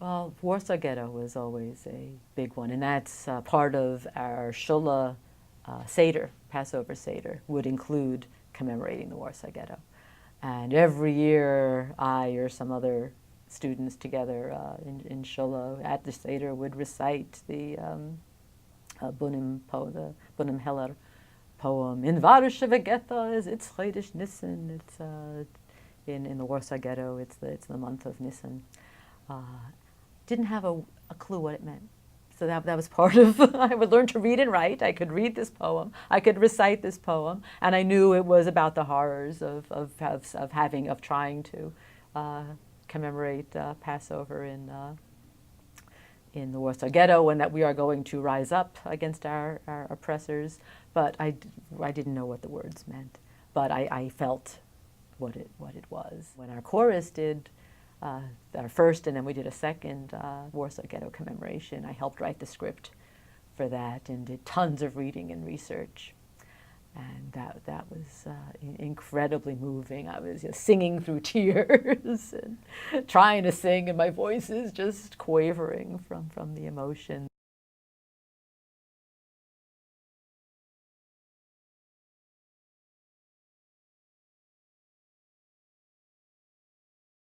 Well, Warsaw Ghetto was always a big one, and that's part of our Shula Seder, Passover Seder, would include commemorating the Warsaw Ghetto. And every year, I or some other students together in Shula at the Seder would recite the Bunim poem, the Bunim Heller poem. In Warsaw Ghetto is it's Chodesh Nisan. It's in the Warsaw Ghetto. It's the month of Nisan. Didn't have a clue what it meant. So that was part of, I would learn to read and write. I could read this poem. I could recite this poem. And I knew it was about the horrors of trying to commemorate Passover in the Warsaw Ghetto, and that we are going to rise up against our oppressors. But I didn't know what the words meant. But I felt what it was. When our chorus did our first, and then we did a second Warsaw Ghetto commemoration, I helped write the script for that and did tons of reading and research. And that was incredibly moving. I was singing through tears and trying to sing, and my voice is just quavering from the emotion.